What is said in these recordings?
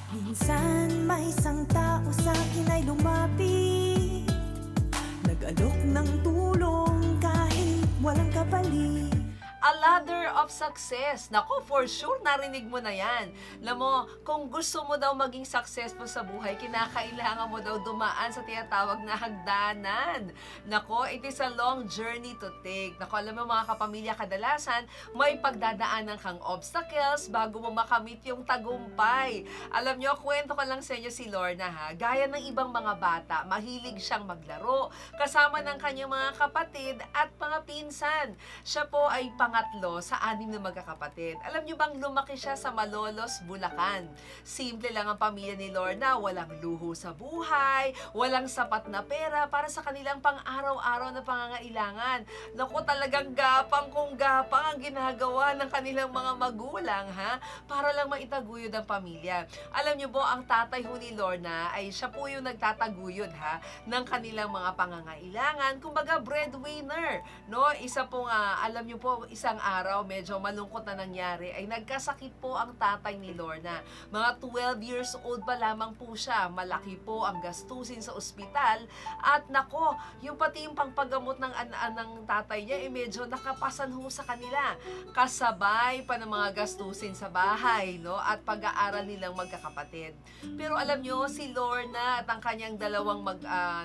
Minsan may isang tao sa akin ay lumapit, nag-alok ng tulong kahit walang kapalit. A ladder of success. Nako, for sure, narinig mo na yan. Alam mo, kung gusto mo daw maging successful sa buhay, kinakailangan mo daw dumaan sa tinatawag na hagdanan. Nako, it is a long journey to take. Nako, alam mo mga kapamilya, kadalasan, may pagdadaanan kang obstacles bago mo makamit yung tagumpay. Alam nyo, kwento ko lang sa inyo si Lorna ha. Gaya ng ibang mga bata, mahilig siyang maglaro, kasama ng kanyang mga kapatid at mga pinsan. Siya po ay pangatlo sa 6 na magkakapatid. Alam niyo bang lumaki siya sa Malolos, Bulacan? Simple lang ang pamilya ni Lorna, walang luho sa buhay, walang sapat na pera para sa kanilang pang-araw-araw na pangangailangan. Naku, talagang gapang kung gapang ang ginagawa ng kanilang mga magulang, ha? Para lang maitaguyod ang pamilya. Alam niyo po, ang tatay ho ni Lorna ay siya po yung nagtataguyod, ha, ng kanilang mga pangangailangan. Kumbaga, breadwinner, no? Isa pong, alam niyo po, isang araw, medyo malungkot na nangyari, ay nagkasakit po ang tatay ni Lorna. Mga 12 years old pa lamang po siya. Malaki po ang gastusin sa ospital. At nako, yung pati yung pangpagamot ng ng tatay niya, medyo nakapasan ho sa kanila. Kasabay pa ng mga gastusin sa bahay, no? At pag-aaral nilang magkakapatid. Pero alam nyo, si Lorna at ang kanyang dalawang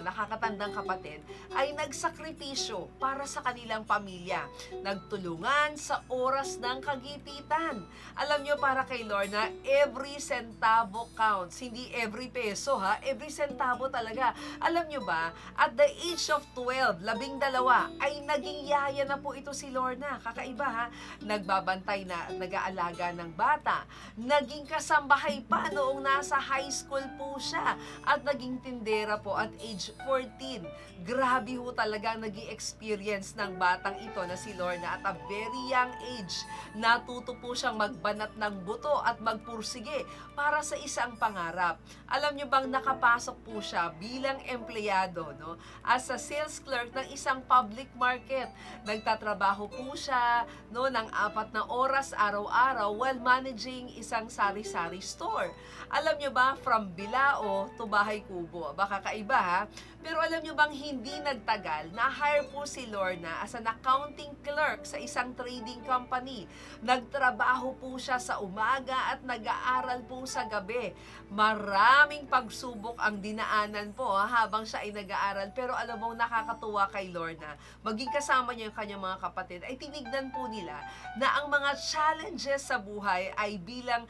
nakakatandang kapatid ay nagsakripisyo para sa kanilang pamilya. Nagtulungan sa oras ng kagipitan. Alam nyo, para kay Lorna, every centavo counts. Hindi every peso, ha? Every centavo talaga. Alam nyo ba, at the age of 12, 12, ay naging yaya na po ito si Lorna. Kakaiba, ha? Nagbabantay na, nag-aalaga ng bata. Naging kasambahay pa noong nasa high school po siya. At naging tindera po at age 14. Grabe ho talaga naging experience ng batang ito na si Lorna at a very young age. Natuto po siyang magbanat ng buto at magpursige para sa isang pangarap. Alam niyo bang nakapasok po siya bilang empleyado, no? As a sales clerk ng isang public market. Nagtatrabaho po siya, no, ng 4 na oras araw-araw while managing isang sari-sari store. Alam niyo ba, from Bilao to Bahay Kubo. Baka kaiba, ha? Pero alam niyo bang hindi nagtagal, na-hire po si Lorna as an accounting clerk sa isang trading company. Nagtrabaho po siya sa umaga at nag-aaral po sa gabi. Maraming pagsubok ang dinaanan po, habang siya ay nag-aaral. Pero alam mo, nakakatuwa kay Lorna, maging kasama niya yung kanyang mga kapatid, ay tinignan po nila na ang mga challenges sa buhay ay bilang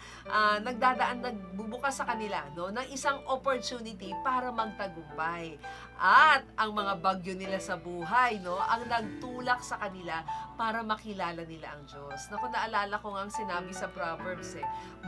nagbubukas sa kanila, no, ng isang opportunity para magtagumpay. At ang mga bagyo nila sa buhay, no, ang nagtulak sa kanila para makilala nila ang Diyos. Naku, naalala ko nga ang sinabi sa Proverbs,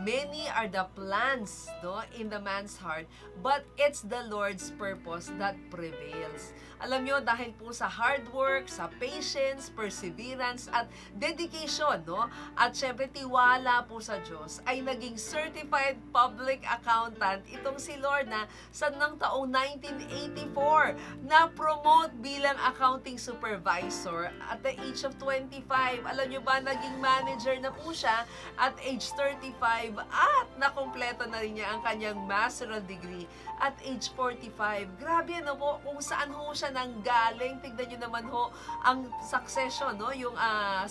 many are the plans, no, in the man's heart, but it's the Lord's purpose that prevails. Alam nyo, dahil po sa hard work, sa patience, perseverance, at dedication, no, at syempre tiwala po sa Diyos, ay naging certified public accountant itong si Lorna sa taong 1984, na-promote bilang accounting supervisor at the age of 25. Alam nyo ba, naging manager na po siya at age 35 at nakumpleto na rin niya ang kanyang master's degree at age 45. Grabe, ano po, kung saan ho siya nanggaling. Tignan nyo naman ho ang succession, no? Yung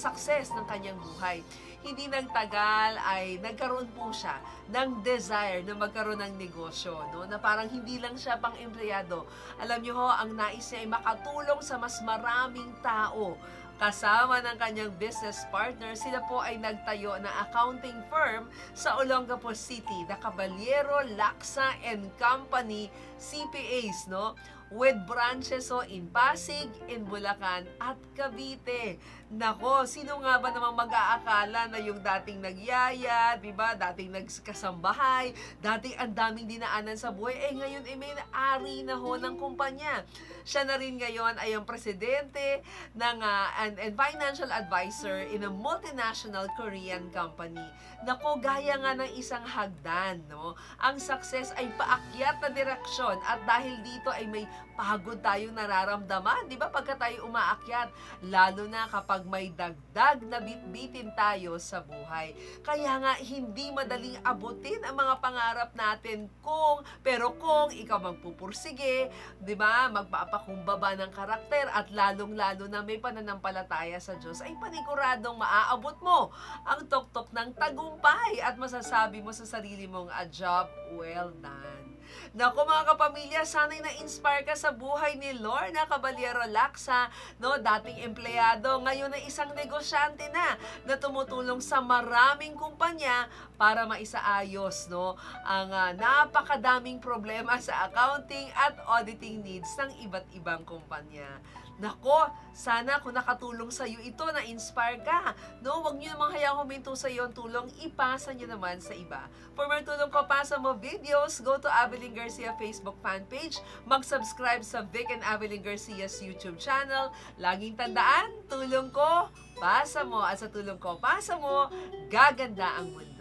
success ng kanyang buhay. Hindi nagtagal ay nagkaroon po siya ng desire na magkaroon ng negosyo, no? Na parang hindi lang siya pang empleyado. Alam niyo ho, ang nais niya ay makatulong sa mas maraming tao. Kasama ng kanyang business partner, sila po ay nagtayo ng accounting firm sa Olongapo City, na Caballero, Laksa and Company CPAs, no? With branches in Pasig, in Bulacan at Cavite. Nako, sino nga ba namang mag-aakala na yung dating nagyaya, di ba? Dating nagkasambahay, dating ang daming dinaanan sa buhay, ngayon may ari na ho ng kumpanya. Siya na rin ngayon ay ang presidente ng and financial advisor in a multinational Korean company. Nako, gaya nga ng isang hagdan, no? Ang success ay paakyat na direksyon, at dahil dito ay may pagod tayong nararamdaman, di ba? Pagka tayo umaakyat, lalo na kapag may dagdag na bitbitin tayo sa buhay. Kaya nga, hindi madaling abutin ang mga pangarap natin pero kung ikaw magpupursige, di ba? Magpapakumbaba ng karakter at lalong-lalo na may pananampalataya sa Diyos, ay paniguradong maaabot mo ang tuktok ng tagumpay at masasabi mo sa sarili mong a job well done. Naku mga kapamilya, sana'y na-inspire ka sa buhay ni Lorna Caballero Lacsa, no? Dating empleyado, ngayon ay isang negosyante na tumutulong sa maraming kumpanya para maisaayos, no? Ang napakadaming problema sa accounting at auditing needs ng iba't ibang kumpanya. Nako, sana kung nakatulong sa iyo ito, na-inspire ka, no? Huwag niyo namang hayang huminto sa iyo ang tulong, ipasa niyo naman sa iba. For more tulong ko pa sa mga videos, go to Avelyn Garcia Facebook fan page, mag-subscribe sa Vic and Avelyn Garcia's YouTube channel. Laging tandaan, tulong ko, pasa mo, at sa tulong ko, pasa mo, gaganda ang mundo.